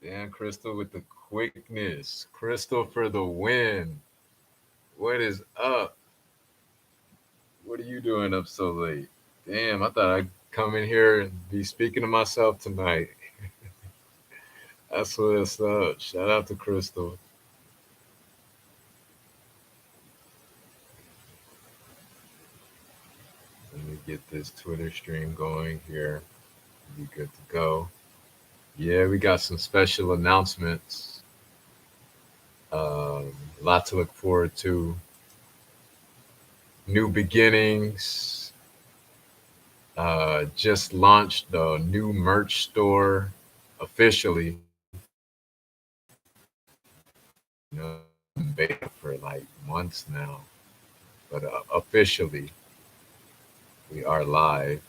Damn, Crystal with the quickness. Crystal for the win. What is up? What are you doing up so late? Damn, I thought I'd come in here and be speaking to myself tonight. That's what's up. Shout out to Crystal. Let me get this Twitter stream going here. Be good to go. Yeah, we got some special announcements. A lot to look forward to. New beginnings. Just launched the new merch store officially. Beta for like months now, but officially we are live.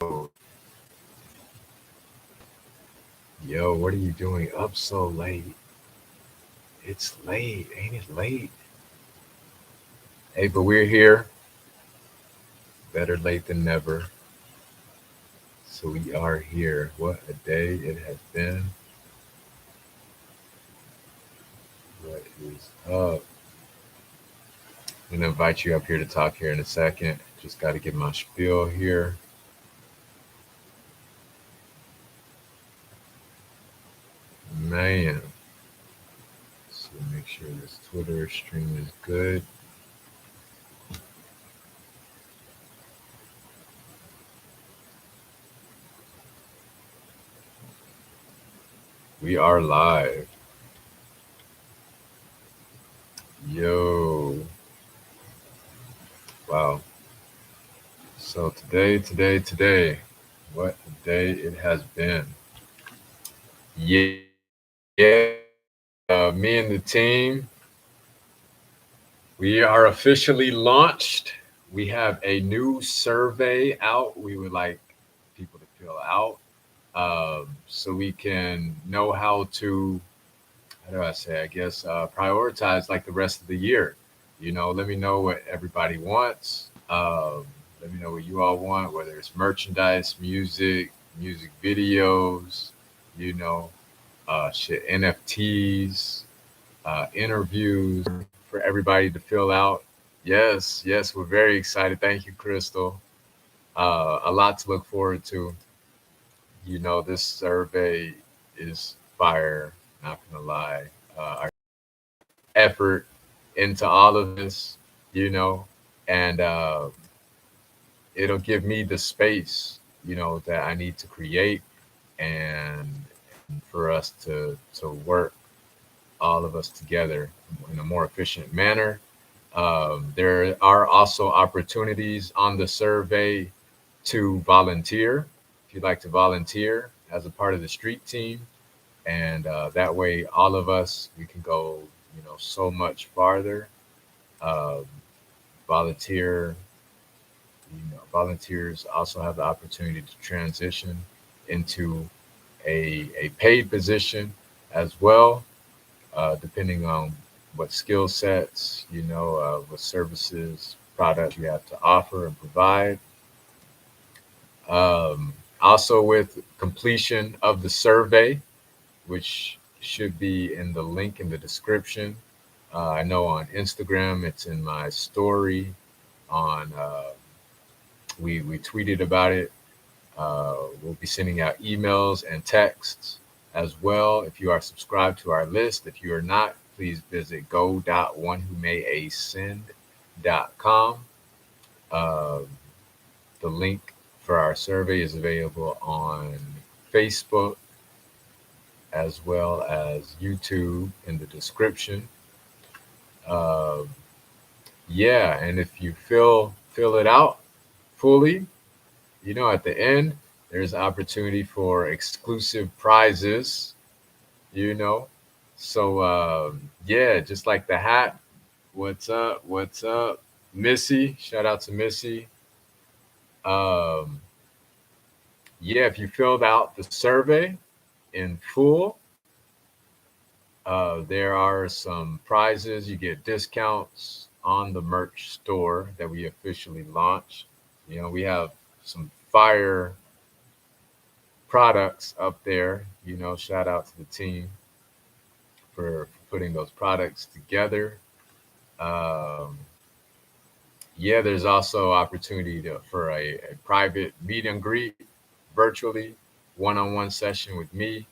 So, yo, what are you doing up so late? It's late, ain't it late? Hey, but we're here. Better late than never. So we are here. What a day it has been. What is up? I'm gonna invite you up here to talk here in a second. Just got to get my spiel here. Man, so make sure this Twitter stream is good. We are live. Yo. Wow. So today, what a day it has been. Yeah. Me and the team, we are officially launched. We have a new survey out. We would like people to fill out so we can know how do I say, I guess, prioritize like the rest of the year. Let me know what everybody wants. Let me know what you all want, whether it's merchandise, music videos, you know, NFTs, interviews for everybody to fill out. Yes, we're very excited. Thank you, Crystal. A lot to look forward to. This survey is fire. Not gonna lie. Our effort into all of this, you know, and it'll give me the space, that I need to create and for us to work all of us together in a more efficient manner. There are also opportunities on the survey to volunteer. If you'd like to volunteer as a part of the street team, and that way all of us we can go, so much farther. Um, volunteer Volunteers also have the opportunity to transition into a paid position as well, depending on what skill sets, what services, products you have to offer and provide. Also, with completion of the survey, which should be in the link in the description. I know on Instagram, it's in my story. On We tweeted about it. We'll be sending out emails and texts as well. If you are subscribed to our list, if you are not, please visit go.onewhomayascend.com. Um, the link for our survey is available on Facebook as well as YouTube in the description. Um, yeah, and if you fill it out fully, at the end there's opportunity for exclusive prizes. You know, so yeah, just like the hat. What's up? What's up, Missy? Shout out to Missy. Um, yeah, if you filled out the survey in full, there are some prizes. You get discounts on the merch store that we officially launched. We have some fire products up there. Shout out to the team for putting those products together. Um, yeah, there's also opportunity for a private meet and greet virtually, one-on-one session with me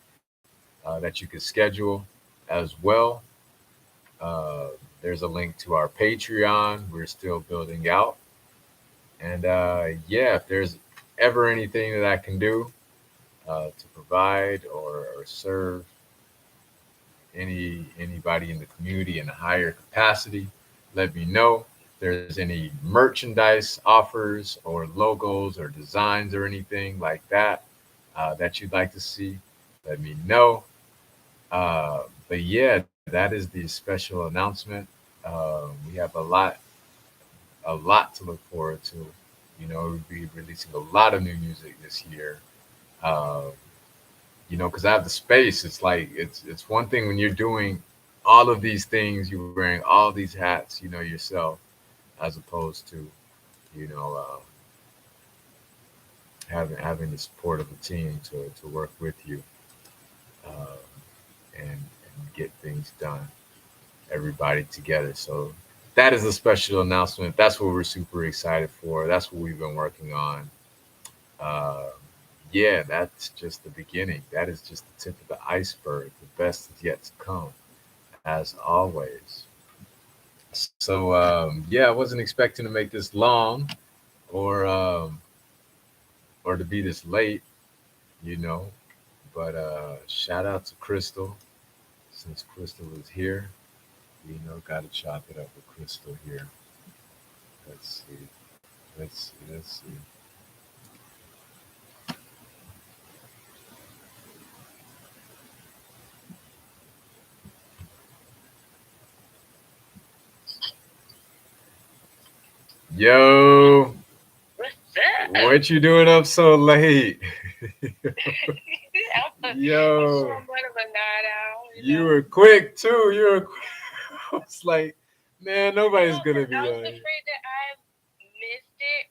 that you can schedule as well. Uh, there's a link to our Patreon. We're still building out. And yeah, if there's ever anything that I can do to provide or serve anybody in the community in a higher capacity, let me know. If there's any merchandise offers or logos or designs or anything like that that you'd like to see, let me know. But yeah, that is the special announcement. We have a lot to look forward to. We'll be releasing a lot of new music this year. Um, because I have the space. It's like it's one thing when you're doing all of these things, you're wearing all these hats, yourself, as opposed to, you know, having the support of a team to work with you um, and get things done. Everybody together. So that is a special announcement. That's what we're super excited for. That's what we've been working on. Uh, yeah, that's just the beginning. That is just the tip of the iceberg. The best is yet to come, as always. So yeah, I wasn't expecting to make this long or or to be this late, you know. But shout out to Crystal since Crystal is here. Got to chop it up with Crystal here. Let's see. Let's see. Yo, What's up? what you doing up so late? I'm Yo, somewhat of a night owl, you were quick too. You were quick. I was like, man, nobody's No, gonna because be I was on here. afraid that I missed it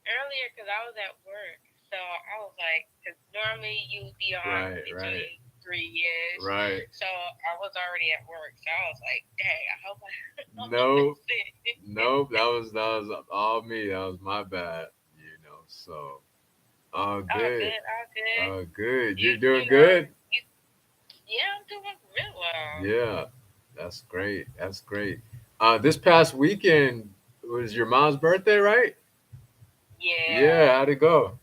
earlier because I was at work. So I was like, because normally you be on Right, right, between 3 years. right. So I was already at work. So I was like, dang, I hope I don't Nope, miss it. nope. That was all me. That was my bad. So all All good, good, all good. all good. You, You're doing you know, good. you, yeah, I'm doing real well. Yeah, that's great. That's great. This past weekend was your mom's birthday, right? Yeah, Yeah. how'd it go?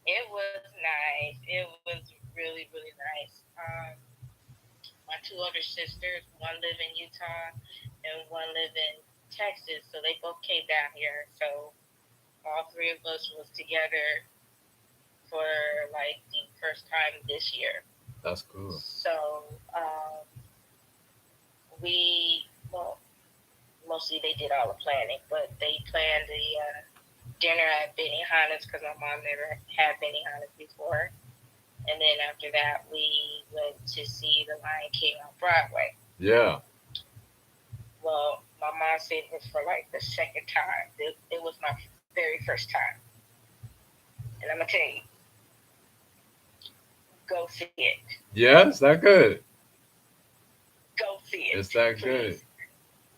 It was nice. It was really, really nice. My two older sisters, one live in Utah and one live in Texas, so they both came down here. So all three of us was together for like the first time this year. That's cool. So well, mostly they did all the planning, but they planned the dinner at Benihana's because my mom never had Benihana's before. And then after that, we went to see The Lion King on Broadway. Yeah, Well, my mom said it was for like the second time. It was my very first time. And I'm going to tell you, go see it. yeah, it's that good. Go see it, It's that please. good.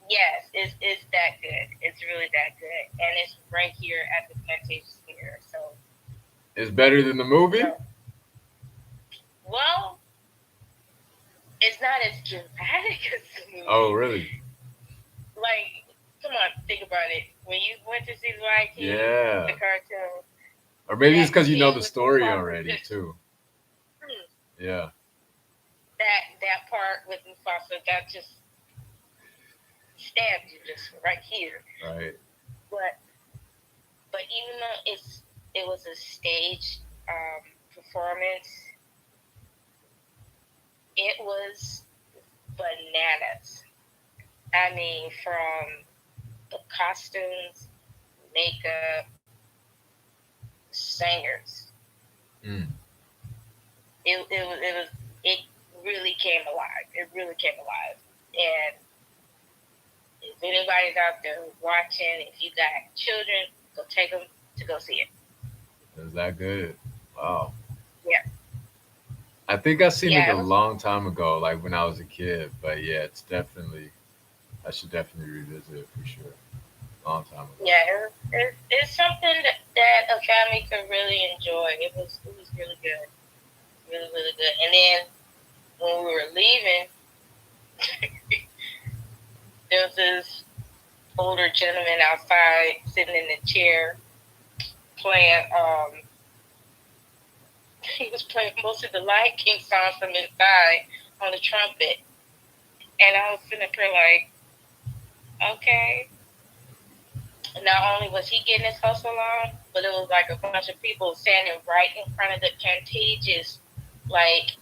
Yes, it's that good. It's really that good. And it's right here at the Plantation Square. So, It's better than the movie. no. Well, it's not as dramatic as the Oh, movie. really? Like, come on, think about it. When you went to see The Lion King, the Yeah. cartoon, Or maybe it's that because you know scene the with story Mufasa already just too. hmm, Yeah. that part with Mufasa that just stabbed you just right here. Right. But even though it was a stage performance, it was bananas. I mean, from the costumes, makeup, singers, Mm. it really came alive. It really came alive. And if anybody's out there watching, if you got children, go take them to go see it. Is that good? Wow. Yeah, I think I seen it Yeah, a it was. long time ago, like when I was a kid. But yeah, it's definitely I should definitely revisit it for sure. Long time ago. Yeah, it's something that a family could really enjoy. It was really good, really really good. And then when we were leaving, there was this older gentleman outside sitting in the chair playing. He was playing most of the Lion King songs from inside on the trumpet, and I was sitting up there like, okay. Not only was he getting his hustle on, but it was like a bunch of people standing right in front of the contagious, like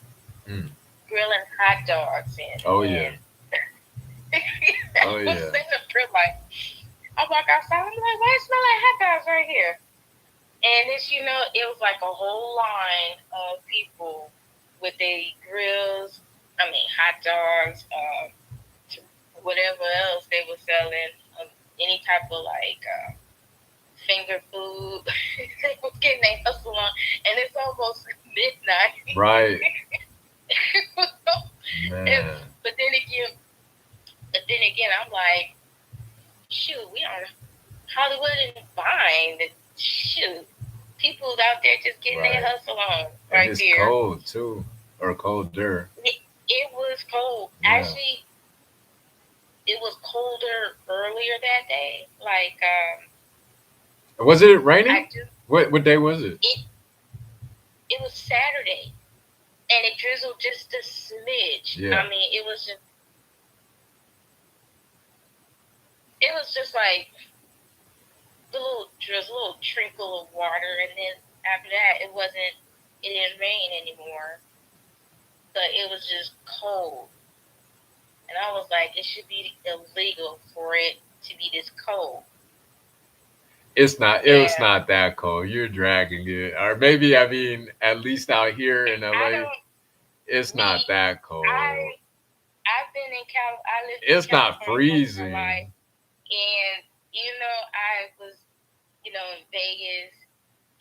Mm. grilling hot dogs and Oh yeah. and I Oh was yeah. sitting up there like I walk outside, I'm like, why it smell like hot dogs right here? And it's it was like a whole line of people with their grills, I mean hot dogs, whatever else they were selling, any type of like finger food. They was getting their hustle on, and it's almost midnight. Right. And, Man. but then again, I'm like, shoot, we on Hollywood and Vine. Shoot, people's out there just getting their Right. hustle on And right it's there. cold too. Or colder. It was cold. Yeah. Actually, it was colder earlier that day. Like, Was it I raining? do. What day was it? It it was Saturday, and it drizzled just a smidge. Yeah. I mean, it was just like the little drizzle, little trickle of water, and then after that, it didn't rain anymore, but it was just cold, and I was like, it should be illegal for it to be this cold. It's not. It was Yeah, not that cold. You're dragging it, or maybe I mean, at least out here in I LA, don't it's not me. that cold. I've been in I lived in It's not California most of my life, freezing. and I was in Vegas,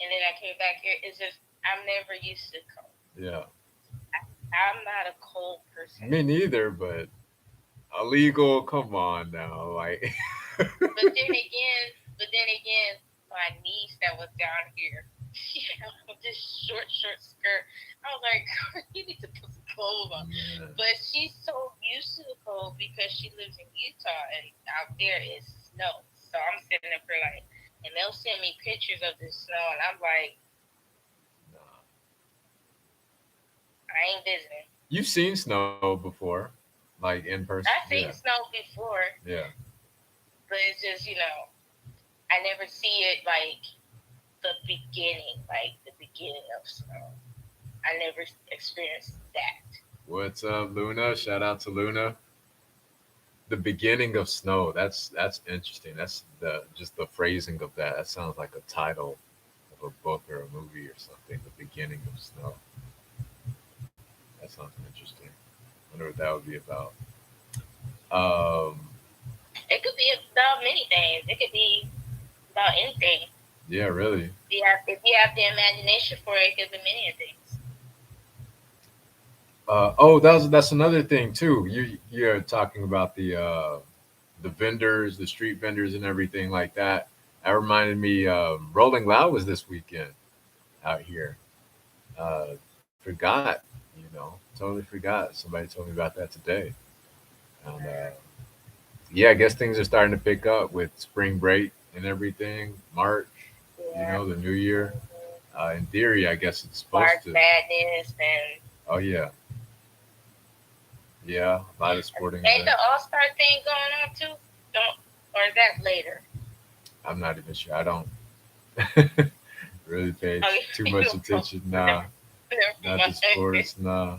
and then I came back here. It's just I'm never used to cold. Yeah, I'm not a cold person. me neither. But illegal. Come on now, like. But then again, my niece that was down here, she had on this short skirt. I was like, you need to put some clothes on. Man, But she's so used to the cold because she lives in Utah and out there is snow. So I'm sitting up there like, and they'll send me pictures of the snow, and I'm like, nah. I ain't visiting. You've seen snow before, like in person. I've Yeah, seen snow before, yeah. but it's just I never see it like the beginning of snow. I never experienced that. What's up, Luna? Shout out to Luna. The beginning of snow. That's interesting. That's the just the phrasing of that. That sounds like a title of a book or a movie or something. The beginning of snow. That sounds interesting. Wonder what that would be about. Um, It could be about many things. It could be about anything. yeah, really. If you have the imagination for it, it could be many things. Oh, that's another thing too. You're talking about the vendors, the street vendors, and everything like that. That reminded me. Rolling Loud was this weekend out here. Forgot, totally forgot. Somebody told me about that today. And yeah, I guess things are starting to pick up with spring break and everything. March, Yeah. the new year. Mm-hmm. In theory, I guess it's supposed March to. Madness and Oh yeah, yeah, a lot of sporting ain't events. the All Star thing going on too? Don't or is that later? I'm not even sure. I don't really pay Oh, too you much don't know. attention. Nah, Never not to mind. sports. Nah.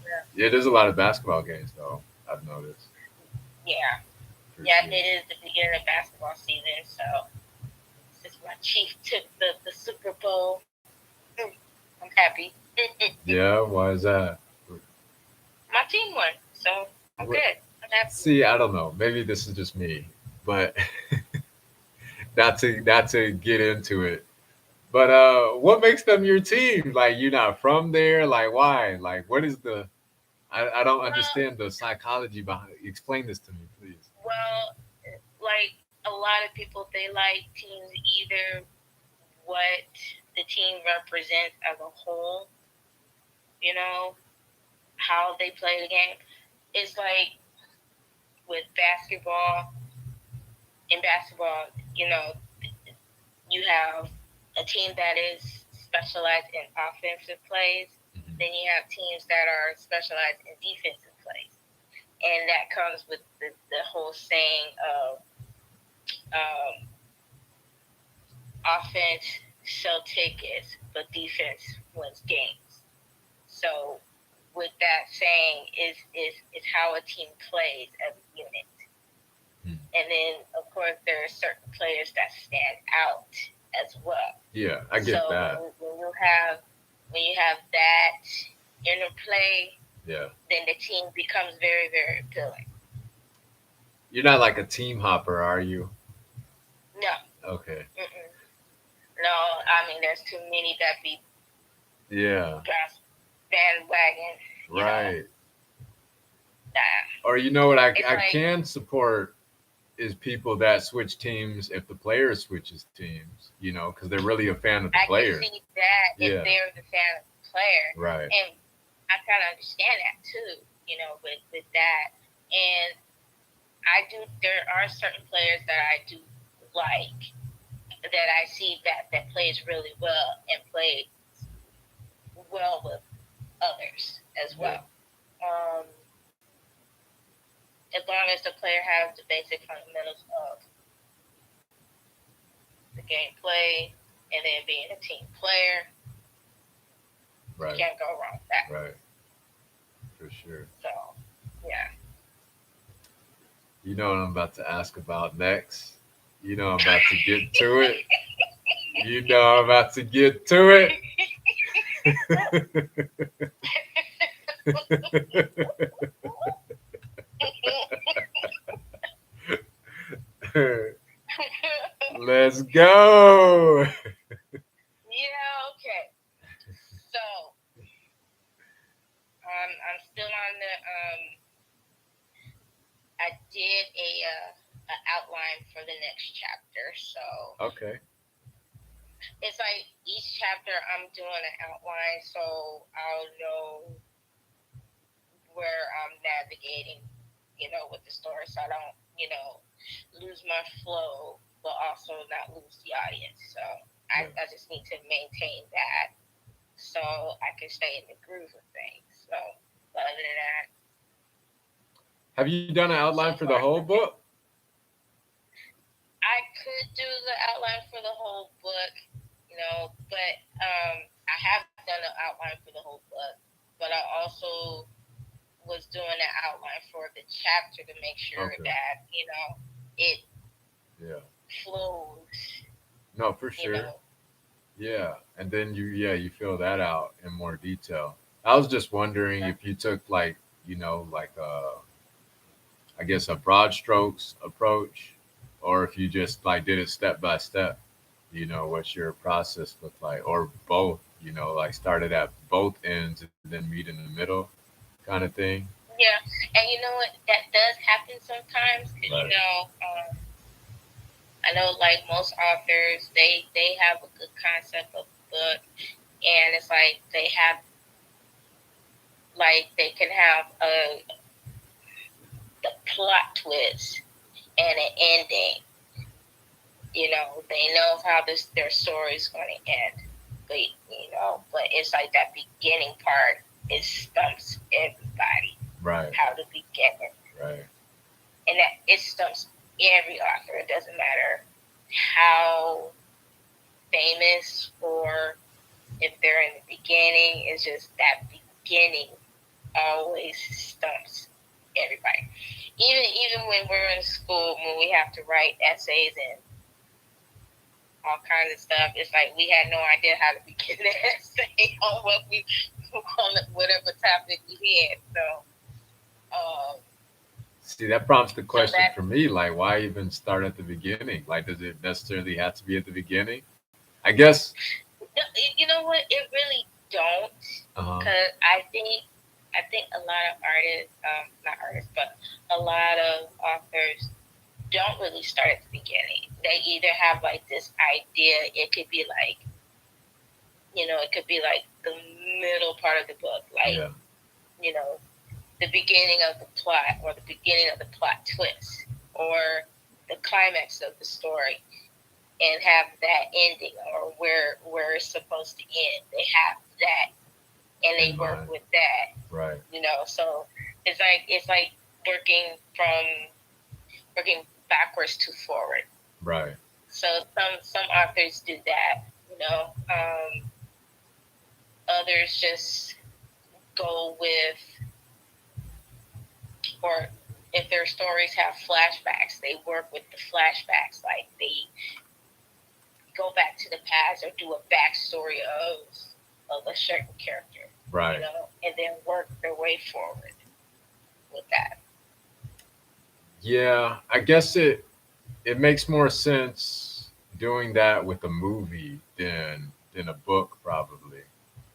Yeah. Yeah, there's a lot of basketball games though. I've noticed Yeah. for Yeah, sure. it is the beginning of basketball season, so since my Chief took the Super Bowl, I'm happy. Yeah, why is that? My team won, so I'm What? good. I'm happy. See, I don't know. Maybe this is just me, but not to get into it. But what makes them your team? Like you're not from there. Like why? Like what is the? I don't Well, understand the psychology behind it. Explain this to me, please. well, like a lot of people, they like teams either what the team represents as a whole, you know, how they play the game. It's like with basketball, in basketball, you know, you have a team that is specialized in offensive plays, Mhm. then you have teams that are specialized in defensive plays. And that comes with the whole saying of um, offense sell tickets, but defense wins games. So with that saying is how a team plays as a unit. Hmm. And then of course there are certain players that stand out as well. Yeah, I get So that. when you have that interplay, Yeah, then the team becomes very, very appealing. you're not like a team hopper, are you? No, Okay. mm-mm. No, I mean there's too many that be Yeah. bandwagon, you know. Right. Nah. Or you know what It's I like can support is people that switch teams if the player switches teams, because they're really a fan of the I can player. see that if Yeah. they're the fan of the player, Right. and I kind of understand that too, you know, with that. And I do. There are certain players that I do like that I see that plays really well and play well with others as Yeah. well. Um, as long as the player has the basic fundamentals of the gameplay and then being a team player, you Right. can't go wrong with that. Right. For sure. So, yeah. You know what I'm about to ask about next. You know I'm about to get to it. You know I'm about to get to it. Let's go. Yeah, okay. So, I'm still on the I did a outline for the next chapter. So Okay. it's like each chapter I'm doing an outline, so I'll know where I'm navigating, you know, with the story, so I don't, you know, lose my flow, but also not lose the audience. So Yeah. I just need to maintain that so I can stay in the groove of things. So, but other than that, Have you done an outline so for the far whole so good. book? I could do the outline for the whole book, you know, but I have done an outline for the whole book, but I also was doing an outline for the chapter to make sure Okay. that, you know, it Yeah. flows, No, for you sure. know. Yeah. And then you fill that out in more detail. I was just wondering Yeah. if you took like, like I guess a broad strokes approach or if you just like did it step by step, what your process looked like or both, like started at both ends and then meet in the middle kind of thing. Yeah, and you know what? That does happen sometimes because Right. I know like most authors, they have a good concept of the book, and it's like they can have the plot twist and an ending. You know, they know how their story is going to end, but but it's like that beginning part. It stumps everybody Right. how to begin it, Right. and that it stumps every author. It doesn't matter how famous or if they're in the beginning. It's just that beginning always stumps everybody. Even when we're in school, when we have to write essays and all kinds of stuff, it's like we had no idea how to begin the essay on what we on whatever topic we had. See, that prompts the So question that for me, like, why even start at the beginning? Like, does it necessarily have to be at the beginning? I guess No, you know what? It really don't, Uh-huh. cause I think a lot of artists, not artists, but a lot of authors don't really start at the beginning. They either have like this idea. It could be like, it could be like the middle part of the book, like, Yeah. you know, the beginning of the plot or the beginning of the plot twist or the climax of the story, and have that ending or where it's supposed to end. They have that and In they work mind. with that, Right. So it's like working from working backwards to forward. Right. So some authors do that, others just go with, or if their stories have flashbacks, they work with the flashbacks, like they go back to the past or do a backstory of a certain character, Right. and then work their way forward with that. Yeah, I guess it makes more sense doing that with a movie than a book probably.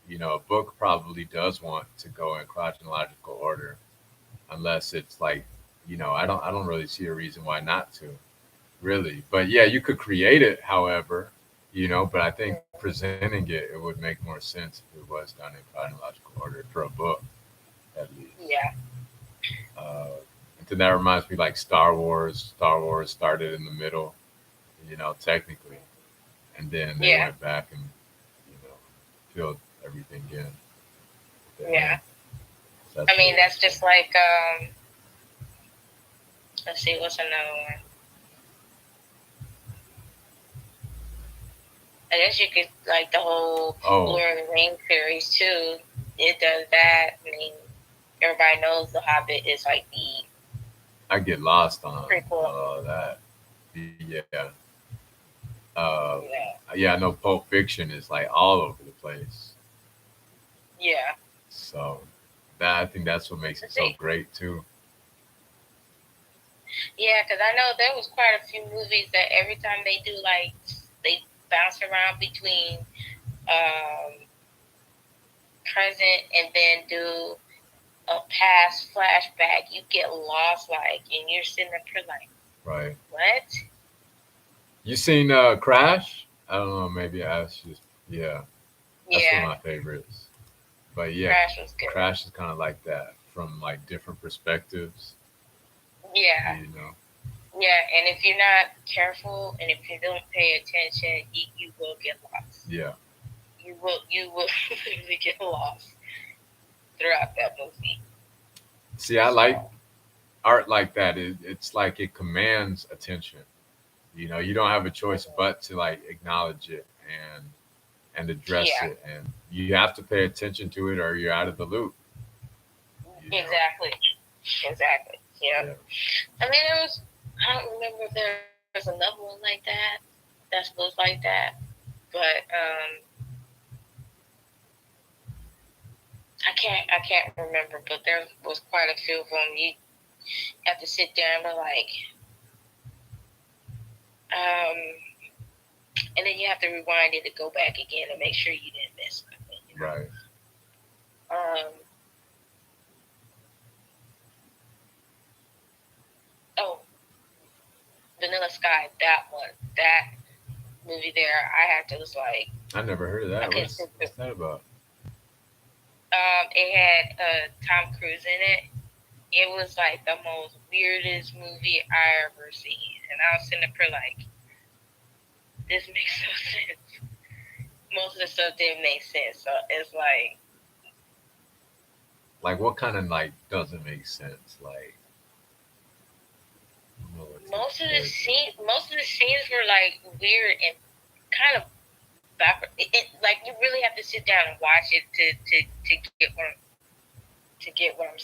A book probably does want to go in chronological order unless it's like, I don't really see a reason why not to, really. But yeah, you could create it, however, but I think presenting it would make more sense if it was done in chronological order for a book, at least. Yeah, Uh, and then that reminds me, like Star Wars. Star Wars started in the middle, technically, and then they yeah, went back and you know filled everything in at the end. yeah. So I that's mean, really that's interesting. just like, let's see, what's another one? I guess you could, like, the whole Oh, Lord of the Rings series too. It does that. I mean, everybody knows The Hobbit is like the I get lost on prequel. that. Yeah, Yeah, yeah. I know Pulp Fiction is like all over the place. yeah. So that I think that's what makes it so See, great too. yeah, because I know there was quite a few movies that every time they do, like, they bounce around between um, present and then do a past flashback. You get lost, like, and you're sitting up here like, Right. what? You seen Crash? I don't know. Maybe I was just yeah. That's one of Yeah, my favorites. But yeah, Crash was good. Crash is kind of like that from like different perspectives. Yeah, You know. yeah, and if you're not careful and if you don't pay attention, you will get lost. Yeah. You will literally get lost throughout that movie. See, I like So art like that. It's like it commands attention. You don't have a choice mhm. but to like acknowledge it and address Yeah, it, and you have to pay attention to it or you're out of the loop. You know. exactly, exactly. Yeah. Yeah. I mean, there was. I don't remember if there was another one like that that was like that, but I can't remember. But there was quite a few of them. You have to sit there and be like, um, and then you have to rewind it to go back again and make sure you didn't miss nothing. Right. Oh, Vanilla Sky, that one, that movie there, I had to was like, I never heard of I that. couldn't What's sit through. what's that about? It had Tom Cruise in it. It was like the most weirdest movie I ever seen, and I was sitting up here like, this makes no sense. Most of the stuff didn't make sense, so it's like Like what kind of like doesn't make sense? Like I don't know what to compare it to. most of the scenes were like weird and kind of backward. Like you really have to sit down and watch it to get what I'm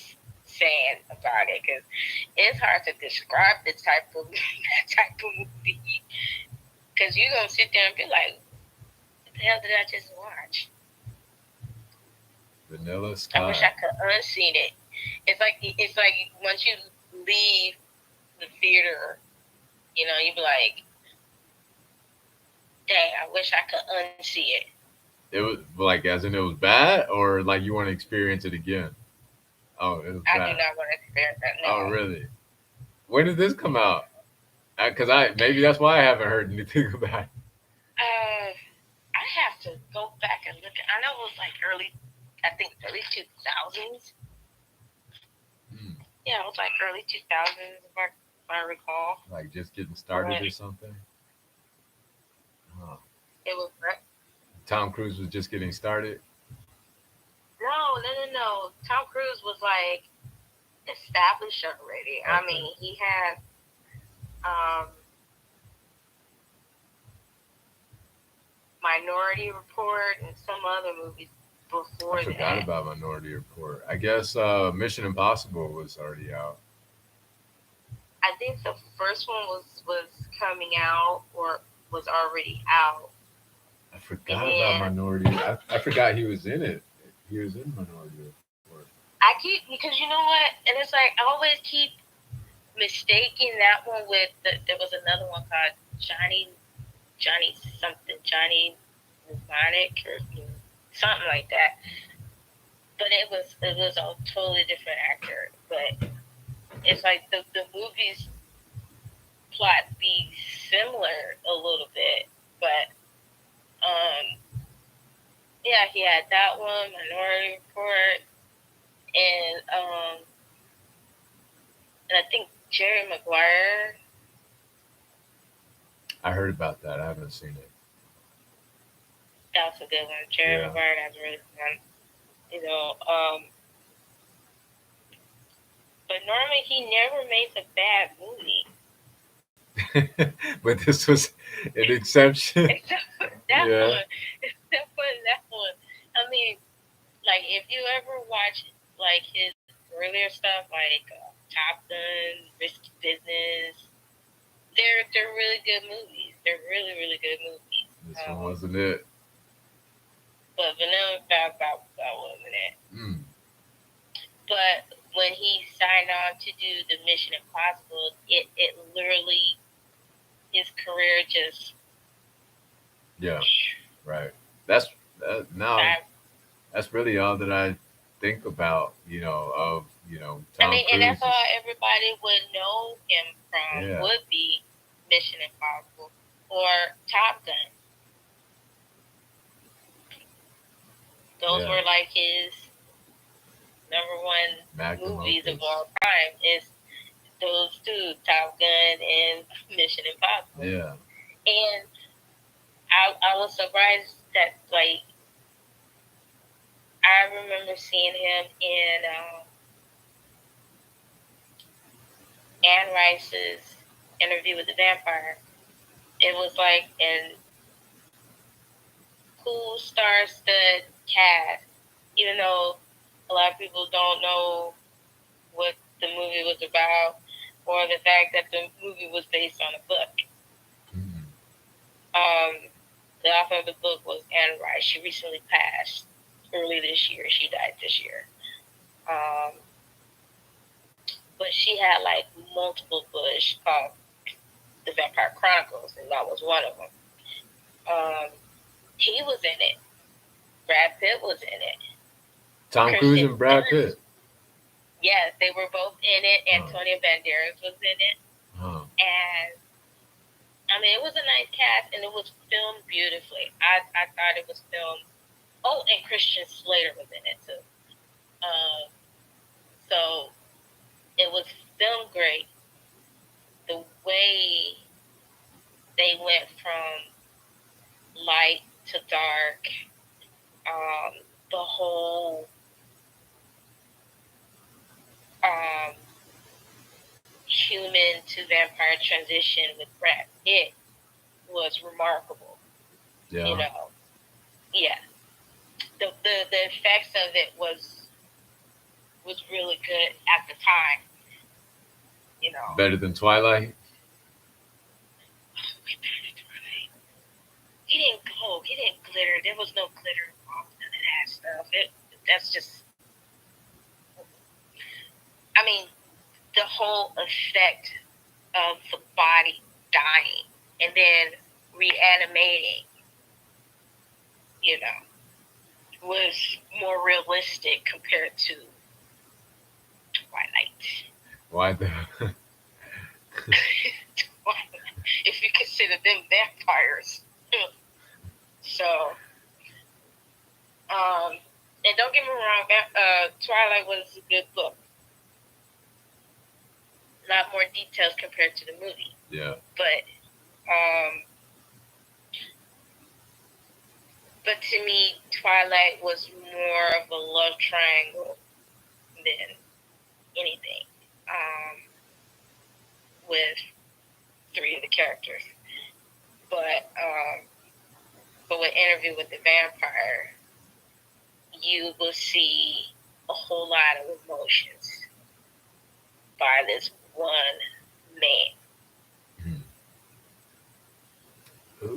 saying about it, because it's hard to describe the type of that type of movie, because you're gonna sit there and be like, what the hell did I just watch? Vanilla I wish I Sky. could unseen it. It's like once you leave the theater, you'd be like, dang, I wish I could unsee it. It was like as in it was bad, or like you want to experience it again. Oh, it was I do bad. not want to experience that. Oh, No. really? When did this come out? Because I maybe that's why I haven't heard anything about it. Uh, I have to go back and look. I know it was like early, I think early 2000s. Hmm. Yeah, it was like early 2000s if I recall. Like just getting started But or something. Huh. it was Tom Cruise was just getting started. no. Tom Cruise was like established already. I Okay. mean, he had um, Minority Report and some other movies I before forgot that. about Minority Report. I guess Mission Impossible was already out. I think the first one was coming out or was already out, I and forgot about then Minority. I forgot he was in it. He was in Minority Report. I keep because you know what, and it's like I always keep mistaking that one with there was another one called Johnny something Johnny Mnemonic or something like that, but it was a totally different actor, but it's like the movies plot be similar a little bit, but um yeah, he had that one, Minority Report, and I think Jerry Maguire. I heard about that. I haven't seen it. That was a good one. Jerry Yeah. Maguire, that's really fun. You know, but normally he never makes a bad movie. But this was an exception. Except for that Yeah. one. Except for that one. I mean, like if you ever watch like his earlier stuff, like Top Gun, Risky Business, they're really good movies. They're really good movies. This one Um, wasn't it. but Vanilla that wasn't it. Mm. But when he signed on to do the Mission Impossible, it literally his career just Yeah. Right. That's now. I, That's really all that I think about. Of I Tom mean, and that's Cruise. all everybody would know him from Yeah. would be Mission Impossible or Top Gun. Those Yeah. were like his number one Magnum movies of opus. all time. Is those two, Top Gun and Mission Impossible. Yeah. And I was surprised that like I remember seeing him in Anne Rice's Interview with the Vampire. It was like an cool star-studded cast, even though a lot of people don't know what the movie was about or the fact that the movie was based on a book. Mm. The author of the book was Anne Rice. She recently passed early this year. She died this year. Um, but she had like multiple books called The Vampire Chronicles, and that was one of them. Um, he was in it. Brad Pitt was in it. Tom Cruise Kristen and Brad Dunst. Pitt. Yes, they were both in it. Oh. Antonio Banderas was in it, Oh. and I mean, it was a nice cast, and it was filmed beautifully. I thought it was filmed. Oh, and Christian Slater was in it too. Um, so it was filmed great. The way they went from light to dark, the whole um, human to vampire transition with Brad Pitt was remarkable. You Yeah. know, yeah, the effects of it was really good at the time. You know, Better than Twilight. we better do it. He didn't glow. He didn't glitter. There was no glitter involved in that stuff. That's just. I mean, the whole effect of the body dying and then reanimating. You know. was more realistic compared to Twilight. Why the? If you consider them vampires. So, um, and don't get me wrong, Twilight was a good book. A lot more details compared to the movie. Yeah. But, um, but to me, Twilight was more of a love triangle than anything. With three of the characters, but but with Interview with the Vampire, you will see a whole lot of emotions by this one man. Hmm.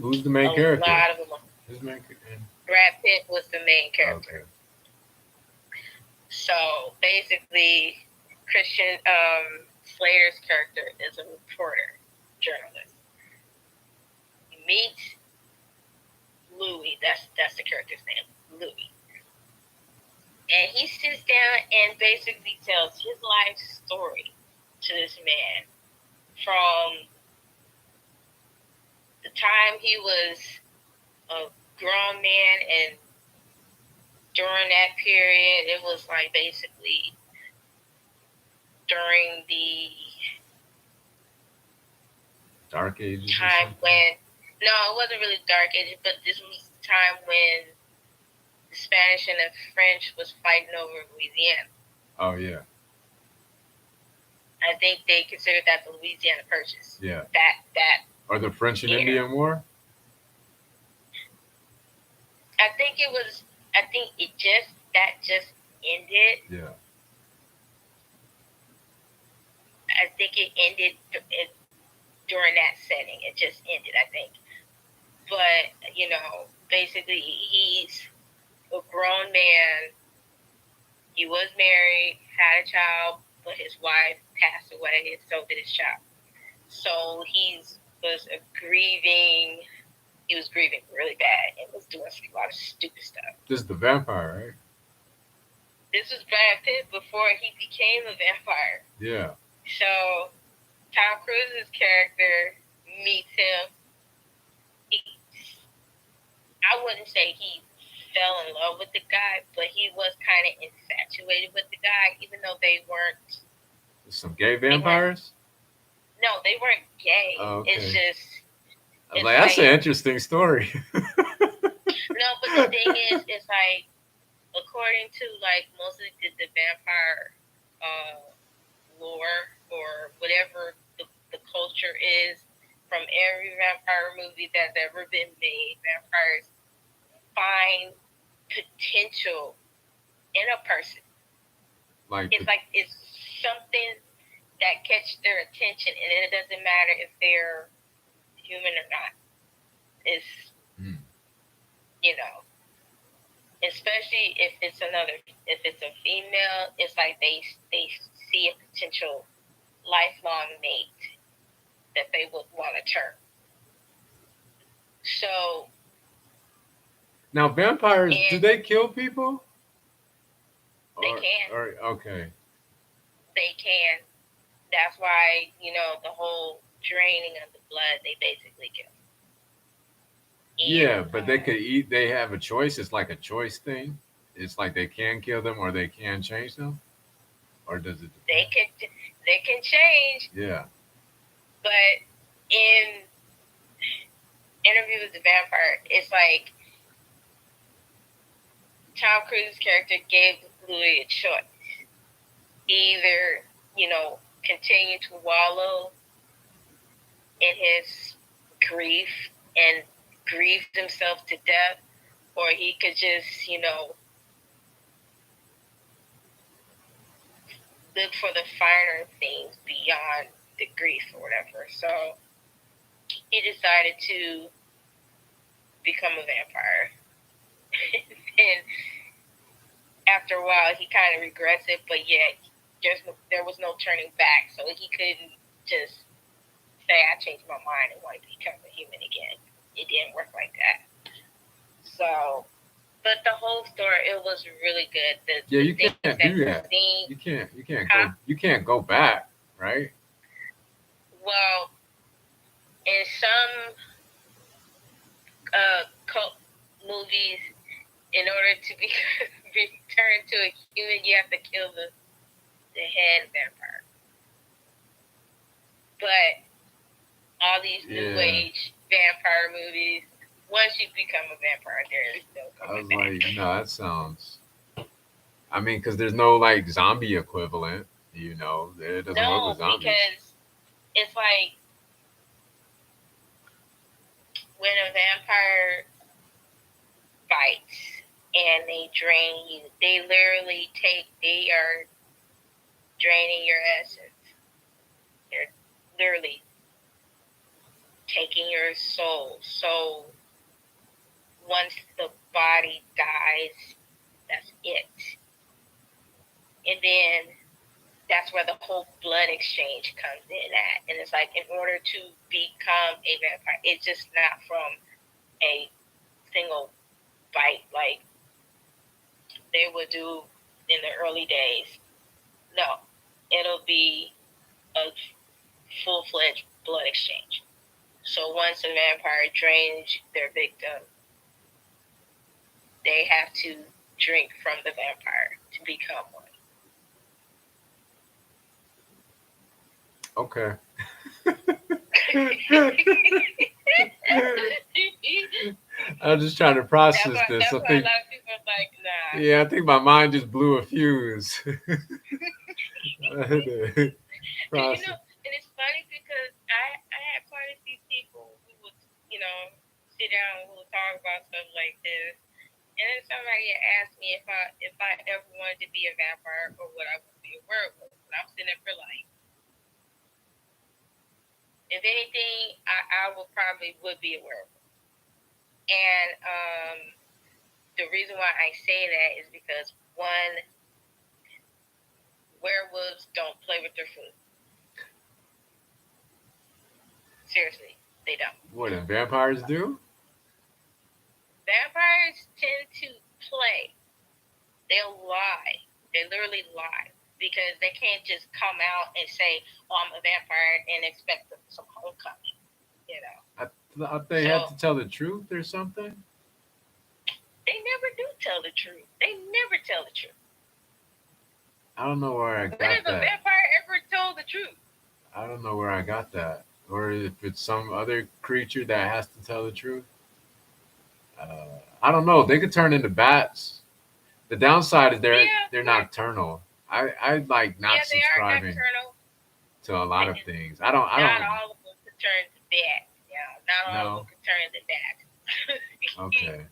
Who's the A main character? lot of emotions. Who's the main character? Brad Pitt was the main character. Okay. So basically, Christian Slater's character is a reporter, journalist. You meet Louis. That's the character's name, Louis. And he sits down and basically tells his life story to this man from the time he was a grown man, and during that period, it was like basically during the Dark Ages or time something. when, no, it wasn't really dark ages, but this was the time when the Spanish and the French was fighting over Louisiana. Oh yeah. I think they considered that the Louisiana Purchase. Yeah. That Or the French and year. Indian War. I think it was. I think just ended. Yeah. I think it ended during that setting. It just ended, I think. But basically, he's a grown man. He was married, had a child, but his wife passed away, and so did his child. So he was grieving. He was grieving really bad and was doing a lot of stupid stuff. This is the vampire, right? This was Brad Pitt before he became a vampire. Yeah. So Tom Cruise's character meets him. He, I wouldn't say he fell in love with the guy, but he was kind of infatuated with the guy, even though they weren't. Some gay vampires. No, they weren't gay. Oh, okay. It's just. I was like, that's an interesting story. No, but the thing is, it's like, according to like most of the vampire lore or whatever the culture is, from every vampire movie that's ever been made, vampires find potential in a person. Like it's something that catches their attention, and it doesn't matter if they're human or not. It's especially if it's a female, it's like they see a potential lifelong mate that they would want to turn. So now, vampires, do they kill people? They can. Or okay. They can. That's why the whole draining of the blood. They basically kill. Yeah, but they could eat. They have a choice. It's like a choice thing. It's like they can kill them or they can change them, or does it? They can change. Yeah. But in Interview with the Vampire, it's like Tom Cruise's character gave Louis a choice. Either continue to wallow in his grief and grieve himself to death, or he could just, look for the finer things beyond the grief or whatever. So he decided to become a vampire. And after a while, he kind of regrets it, but yet there was no turning back. So he couldn't just say, I changed my mind and want to become a human again. It didn't work like that. So, but the whole story, it was really good. Yeah, The you things can't that do you that. seen, You can't huh? go. You can't go back, right? Well, in some cult movies, in order to be returned to a human, you have to kill the head vampire. But all these new Yeah. age vampire movies, once you become a vampire, there is no I coming was back. like, no, that sounds. I mean, because there's no like zombie equivalent. It doesn't work with No, zombies. because it's like when a vampire bites and they drain you, they are draining your essence. They're literally taking your soul. So once the body dies, that's it. And then that's where the whole blood exchange comes in at. And it's like in order to become a vampire, it's just not from a single bite like they would do in the early days. No, it'll be a full fledged blood exchange. So once a vampire drains their victim, they have to drink from the vampire to become one. Okay. I'm just trying to process this. That's I why a think, lot of people are like, nah. yeah, I think my mind just blew a fuse. And Process. and it's funny because I had quite a few people who would, you know, sit down and who would talk about stuff like this. And then somebody asked me if I ever wanted to be a vampire or would I want to be a werewolf. And I'm sitting there for like, if anything, I would probably would be a werewolf. And the reason why I say that is because one, werewolves don't play with their food. Seriously, they don't. What do vampires do? Vampires tend to play. They'll lie. They literally lie because they can't just come out and say, "Oh, I'm a vampire," and expect some homecoming. You know. I thought they had So to tell the truth or something. they never do tell the truth. They never tell the truth. I don't know where I When has got a that. vampire ever told the truth? I don't know where I got that. Or if it's some other creature that has to tell the truth. I don't know. They could turn into bats. The downside is Yeah, they're nocturnal. I like not yeah, they are subscribing nocturnal. to a lot of things. I Not don't all of them could turn to bats. Yeah, not all of them know. could turn to bats. Okay.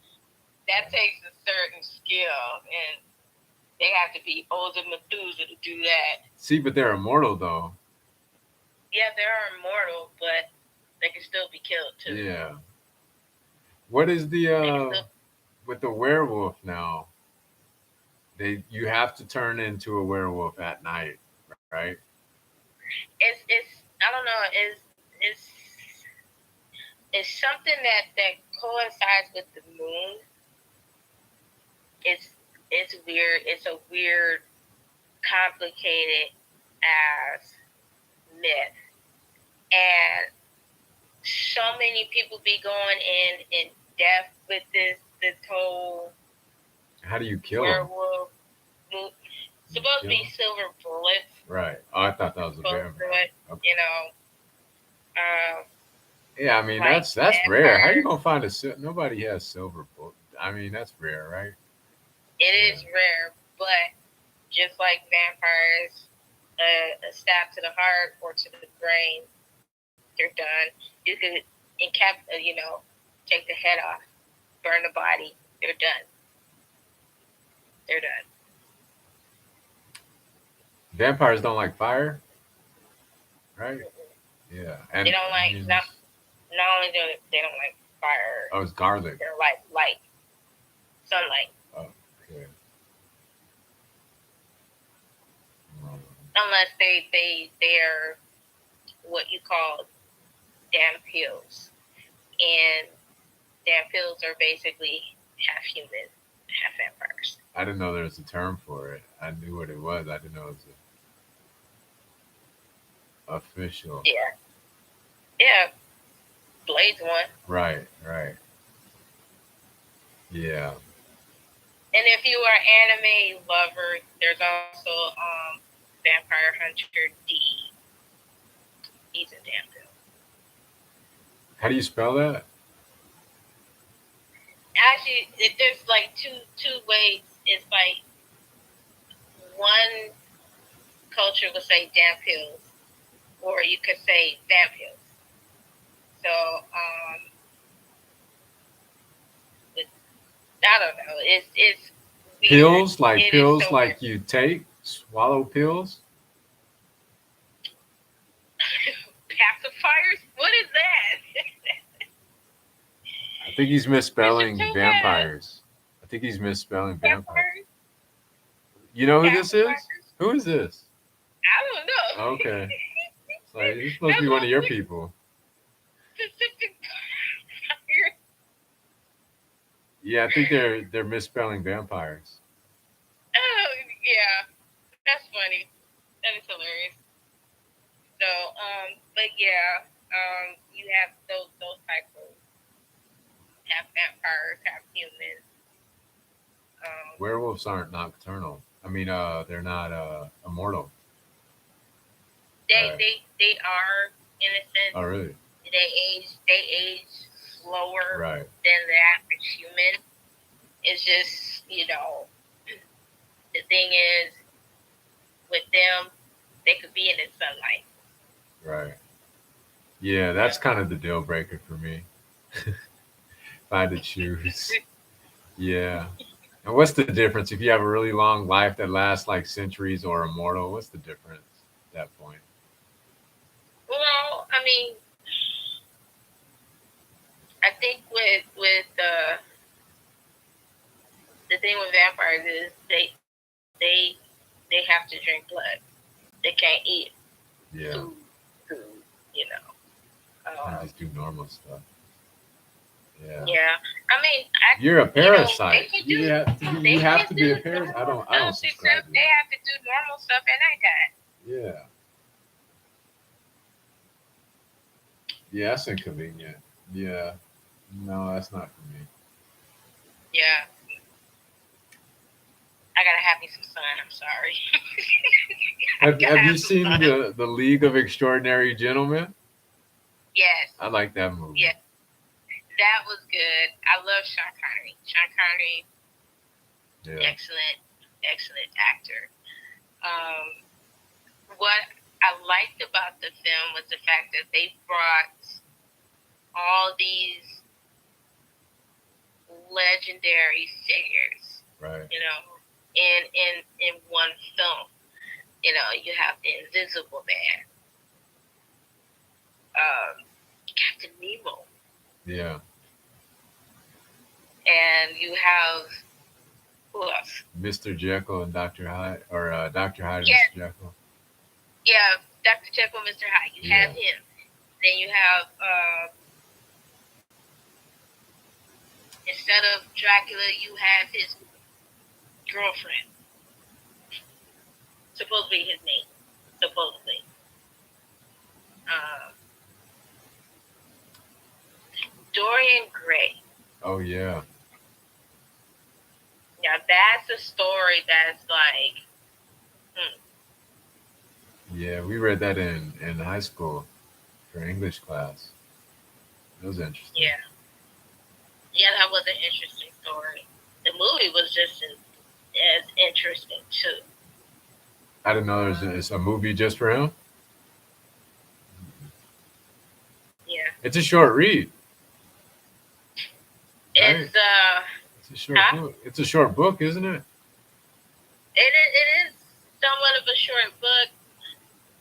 That takes a certain skill, and they have to be older Methuselah to do that. See, but they're immortal though. Yeah, they are immortal, but they can still be killed too. Yeah. What is the They can still. with the werewolf now? You have to turn into a werewolf at night, right? It's I don't know. It's something that coincides with the moon. It's weird. It's a weird, complicated as myth, and so many people be going in depth with this whole How do you kill them? werewolf. You Supposed to kill be them? silver bullets. Right. Oh, I thought that was a Supposed to do vampire. it. Okay. You know, Yeah, I mean like that's rare. How you vampires. gonna find nobody has silver bullet? I mean that's rare, right? It Yeah. is rare, but just like vampires, a stab to the heart or to the brain, they're done. You could take the head off, burn the body. They're done. They're done. Vampires don't like fire, right? Mm-mm. Yeah, They and don't I like mean, not only do they don't like fire, oh, it's garlic. they don't like light, sunlight, Oh, okay. Um, unless they're what you call damn pills, and damn pills are basically half human. half vampires. I didn't know there was a term for it. I knew what it was. I didn't know it was official. Yeah, yeah. Blade's one. Right, right. Yeah. And if you are anime lover, there's also Vampire Hunter D. He's in Danville. How do you spell that? Actually, there's like two ways. It's like one culture would say damn pills, or you could say vamp pills. So I don't know. It's weird. It is so Pills weird. like you take, swallow pills? Pacifiers? What is that? I think he's Mr. misspelling Too Bad. vampires. I think he's misspelling vampires. Vampires? You know who this is? Pacifiers? Who is this? I don't know. Okay. So he's supposed to That's be one what of your we people. specific fire. Yeah, I think they're misspelling vampires. Oh yeah. That's funny. That is hilarious. So, but yeah, you have those type of half vampires, half humans. Um, Werewolves aren't nocturnal. I mean, they're not immortal. Right. they are in a Oh, sense really? they age slower Right. than the average human. It's just the thing is with them they could be in the sunlight. Right. Yeah, that's kind of the deal breaker for me. If I had to choose. Yeah. And what's the difference if you have a really long life that lasts like centuries or immortal? What's the difference at that point? Well, I mean, I think the thing with vampires is they they have to drink blood. They can't eat Yeah. food. You know. I just do normal stuff. Yeah. Yeah. I mean, You're a they parasite. can do You they have can to be a do parasite. normal I don't stuff subscribe except to they that. have to do normal stuff at nighttime. Yeah. Yeah, that's inconvenient. Yeah. No, that's not for me. Yeah. I gotta have me some sun. I'm sorry. I gotta Have you have some seen sun. the League of Extraordinary Gentlemen? Yes. I like that movie. Yes. That was good. I love Sean Connery. Sean Connery, Yeah. excellent actor. What I liked about the film was the fact that they brought all these legendary figures, Right. in one film. You have the Invisible Man, Captain Nemo, Yeah. and you have who else? Mr. Jekyll and Dr. Hyde, or Dr. Hyde and Yeah, Mr. Jekyll. yeah, Dr. Jekyll, Mr. Hyde. You have Yeah. him. Then you have instead of Dracula, you have his girlfriend. Supposedly his name. Supposedly. Um, Dorian Gray. Oh yeah. Now that's a story that's like, hmm, Yeah, we read that in high school for English class. It was interesting. yeah, yeah, that was an interesting story. The movie was just as interesting too. I didn't know Um, it's a movie just for him. yeah, It's a short read, right? it's It's a short huh? book. It's a short book, isn't it? It is somewhat of a short book,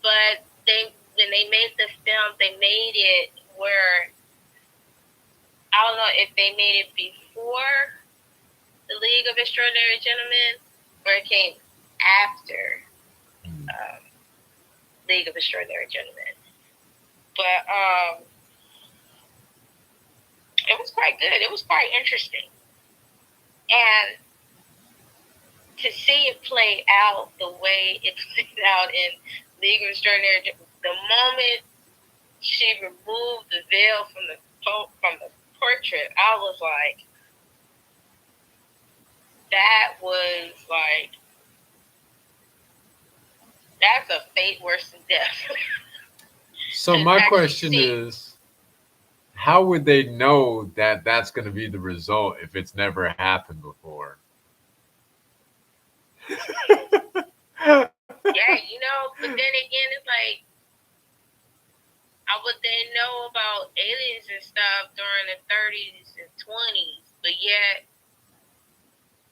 but they when they made the film, they made it where I don't know if they made it before the League of Extraordinary Gentlemen or it came after Hmm. um, League of Extraordinary Gentlemen. But it was quite good. It was quite interesting. And to see it play out the way it played out in League of Extraordinary, the moment she removed the veil from the portrait, I was like, that was like, that's a fate worse than death. So To my actually question see. is, how would they know that that's going to be the result if it's never happened before? Yeah, but then again, it's like, how would they know about aliens and stuff during the 30s and 20s? But yet,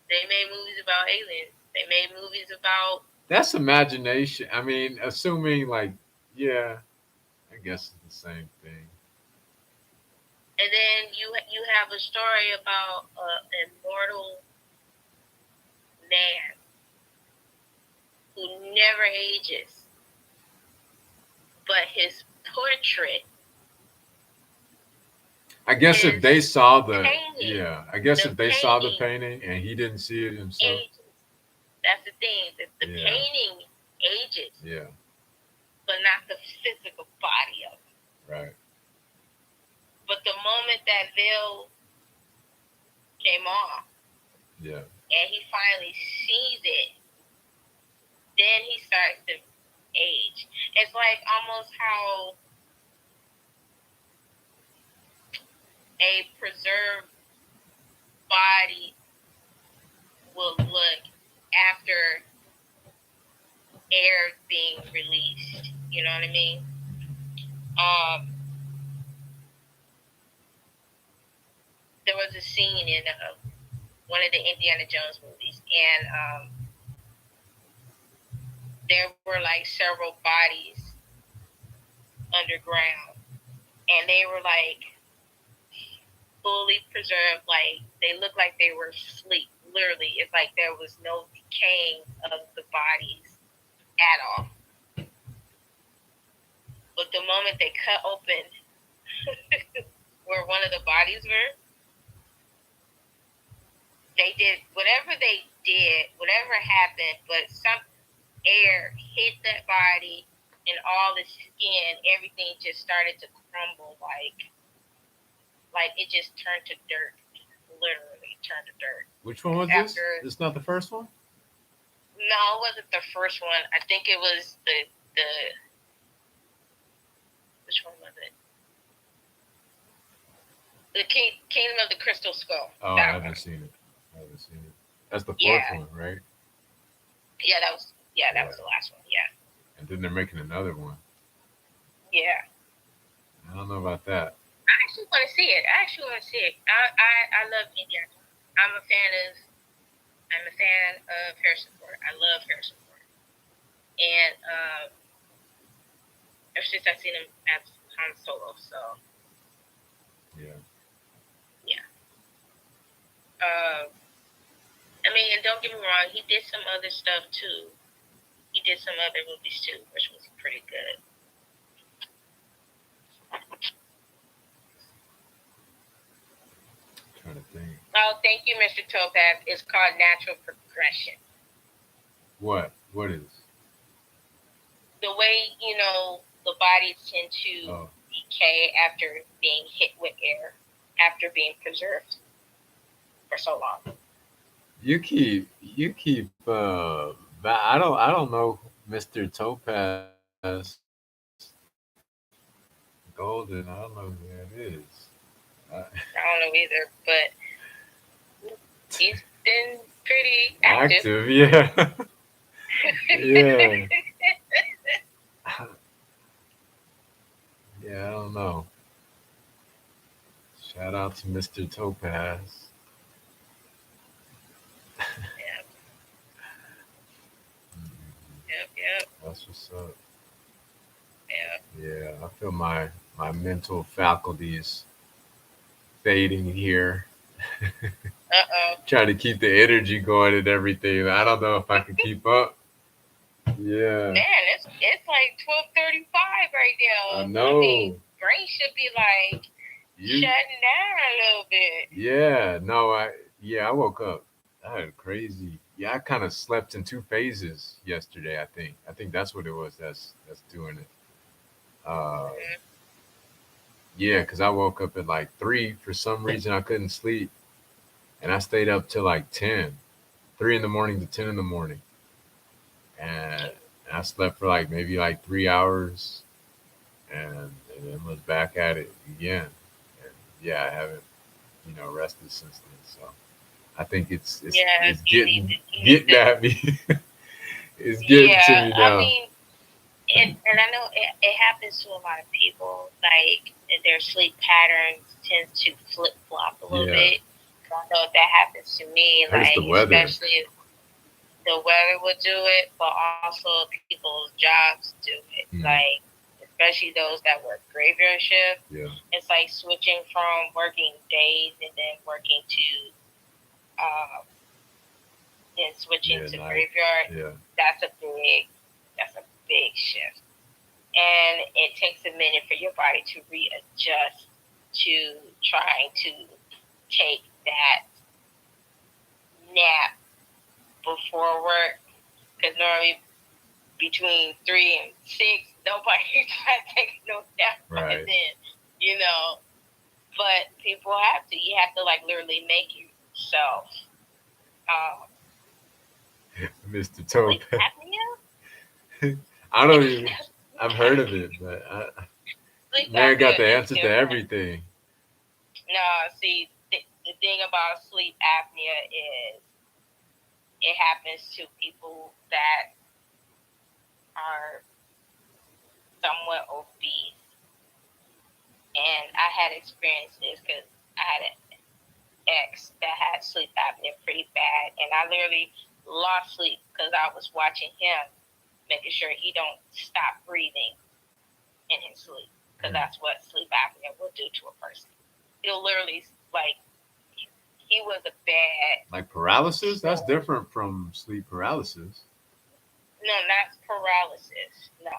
they made movies about aliens. They made movies about, That's imagination. I mean, assuming like, yeah, I guess it's the same thing. and then you have a story about an immortal man who never ages, but his portrait, I guess if they his saw the, painting, yeah, I guess the if they saw the painting painting and he didn't see it himself, ages. That's the thing. The yeah, painting ages, yeah, but not the physical body of it. right, But the moment that veil came off yeah. and he finally sees it, then he starts to age. It's like almost how a preserved body will look after air being released. You know what I mean? Um, there was a scene in one of the Indiana Jones movies, and there were like several bodies underground, and they were like fully preserved. Like they looked like they were asleep. Literally, it's like there was no decaying of the bodies at all. But the moment they cut open where one of the bodies were, they did, whatever happened, but some air hit that body and all the skin, everything just started to crumble like it just turned to dirt. Literally turned to dirt. Which one was this? After This not the first one? no, it wasn't the first one. I think it was the which one was it? The Kingdom of the Crystal Skull. Oh, I That haven't one. seen it. I haven't seen it. That's the fourth Yeah. one, right? That Yeah. was the last one. Yeah. And then they're making another one. Yeah. I don't know about that. I actually want to see it. I actually want to see it. I love Indiana Jones. I'm a fan of I'm a fan of Harrison Ford. I love Harrison Ford. And ever since I seen him as Han Solo, so Yeah. yeah. I mean, and don't get me wrong, he did some other stuff too. He did some other movies too, which was pretty good. Trying to think. Oh, thank you, Mr. Topaz. It's called natural progression. What? What is? The way, the bodies tend to Oh, decay after being hit with air, after being preserved for so long. you keep I don't know Mr. Topaz Golden. I don't know who that is. I don't know either, but he's been pretty active. Active, yeah. Yeah. Yeah, I don't know. Shout out to Mr. Topaz. Yep, yep, That's what's up. yep. Yeah, I feel my mental faculties fading here. Uh Trying to keep the energy going and everything. I don't know if I can keep up. Yeah, Man, it's like 12:35 right I now. I mean, know. brain should be like You, shutting down a little bit. yeah, no, I woke up. I had crazy. yeah, I kind of slept in two phases yesterday. I think that's what it was. That's doing it. Uh, Hmm. yeah, because I woke up at like 3 for some reason. I couldn't sleep, and I stayed up till like 10, 3 in the morning to 10 in the morning, and I slept for like maybe like 3 hours, and then was back at it again. And yeah, I haven't rested since then. So I think Yeah, it's you getting need getting to. at me. It's getting to Yeah, me I now. mean, and I know it happens to a lot of people. Like their sleep patterns tend to flip flop a little Yeah, bit. I know that happens to me. I heard it's the Like weather. especially the weather will do it, but also people's jobs do it. Mm, Like especially those that work graveyard shift. yeah, It's like switching from working days and then working to then switching yeah, to night. graveyard. Yeah, That's a big shift, and it takes a minute for your body to readjust to trying to take that nap before work. Because normally between 3 and 6, nobody's trying to take no nap by right. then, you know. But people have to. You have to like literally make yourself um, Mr. sleep Topaz. apnea. I don't even. I've heard of it, but Sleep man got apnea the is answers to different. everything. No, see, the thing about sleep apnea is it happens to people that are somewhat obese. And I had experienced this because I had an ex that had sleep apnea pretty bad. And I literally lost sleep because I was watching him, making sure he don't stop breathing in his sleep. Because Mm. that's what sleep apnea will do to a person. He'll literally, like, he was a bad Like paralysis, that's snorer. different from sleep paralysis. No, not paralysis. No.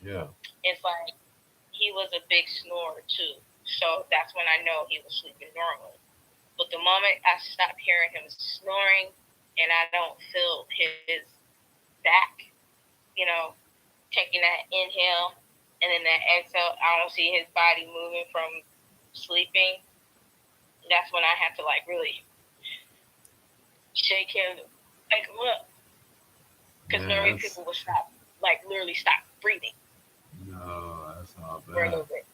Yeah. It's like he was a big snorer too. So that's when I know he was sleeping normally. But the moment I stop hearing him snoring and I don't feel his back, you know, taking that inhale and then that exhale, I don't see his body moving from sleeping. That's when I have to like really shake him, wake him up. Because Man, normally people will stop, like literally stop breathing that's all for a bad. little bit.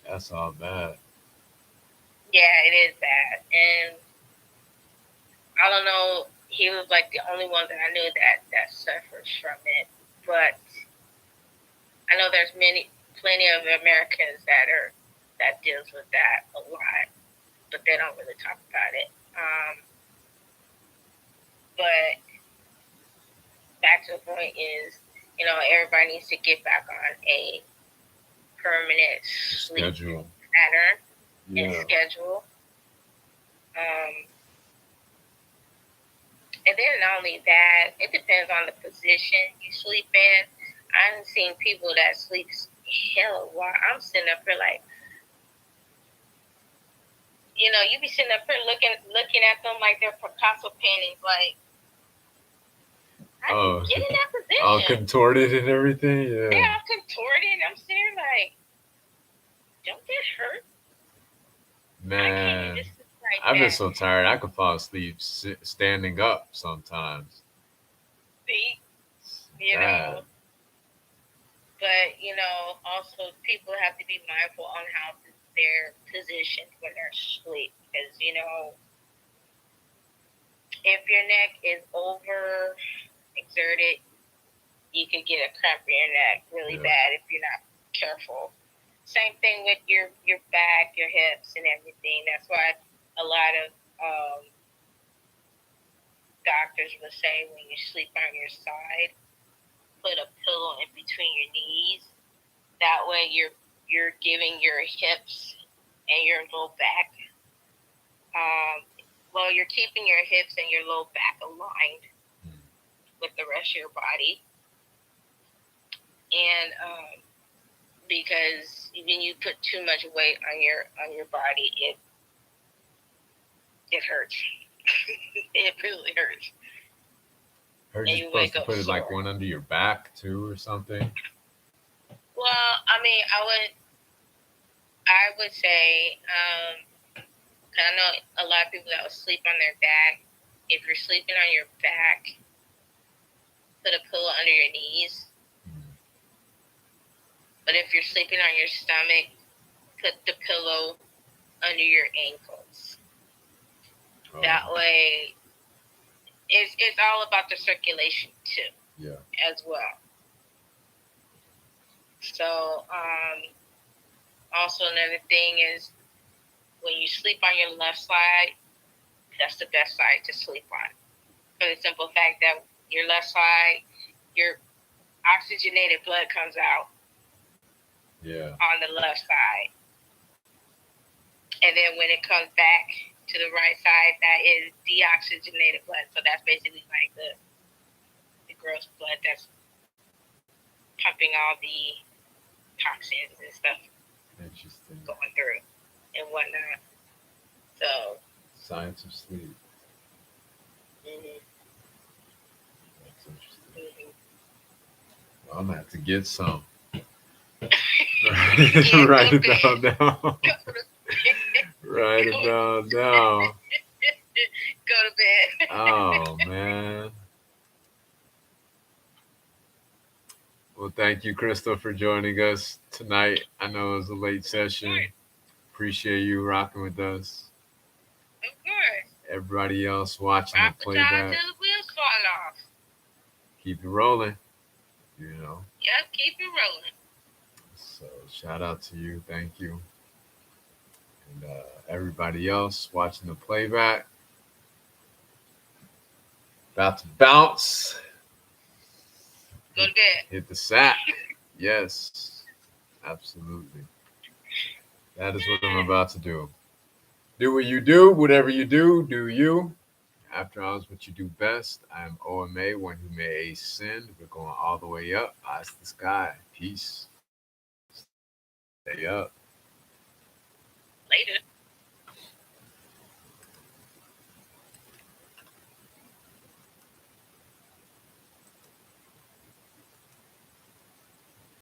That's all bad. Yeah, it is bad. And I don't know. He was like the only one that I knew that suffers from it. But I know there's plenty of Americans that deals with that a lot, but they don't really talk about it. But back to the point is, everybody needs to get back on a permanent sleep Schedule. pattern and Yeah. schedule. Um, and then not only that, it depends on the position you sleep in. I've seen people that sleep hell while I'm sitting up here like, you be sitting up here looking at them like they're Picasso paintings. Like, how do you Oh, get in that all position? contorted and everything. Yeah. They're all contorted. I'm sitting here like, don't that hurt? I can't Man, even sleep like I've been that. so tired I could fall asleep standing up sometimes. See, It's you bad. know. But also people have to be mindful on how they're positioned when they're asleep, because if your neck is over exerted, you could get a cramp in your neck really Yeah. bad if you're not careful. Same thing with your back, your hips, and everything. That's why a lot of doctors will say when you sleep on your side, put a pillow in between your knees. That way, you're giving your hips and your low back. Um, well, you're keeping your hips and your low back aligned Mm. with the rest of your body, and because when you put too much weight on your body, it hurts. It really hurts. Heard and you're you supposed wake to up put it like sore. one under your back too, or something. Well, I mean, I would say, 'cause I know a lot of people that will sleep on their back. If you're sleeping on your back, put a pillow under your knees. Mm. But if you're sleeping on your stomach, put the pillow under your ankles. Oh, That way, it's all about the circulation too, yeah. as well. So, also another thing is when you sleep on your left side, that's the best side to sleep on. For the simple fact that your left side, your oxygenated blood comes out Yeah. on the left side. And then when it comes back to the right side, that is deoxygenated blood. So that's basically like the gross blood that's pumping all the toxins and stuff Interesting. going through and whatnot. So, Science of sleep. mm-hmm, That's interesting. mm-hmm. Well, I'm gonna have to get some. Yeah, go Write to it bed. down now. Go to bed. Write it Go, down now. go to bed. Oh man. Well, thank you, Crystal, for joining us tonight. I know it was a late Of session. course. Appreciate you rocking with us. Of course. Everybody else watching the Rock with y'all playback, till the wheels fall off. keep it rolling. You know. Yep, keep it rolling. So shout out to you. Thank you. And everybody else watching the playback. About to bounce. Go to bed. Hit the sack. Yes. Absolutely. That is what I'm about to do. Do what you do, whatever you do you. After hours, what you do best. I am OMA, one who may ascend. We're going all the way up. Eyes to the sky. Peace. Stay up. Later.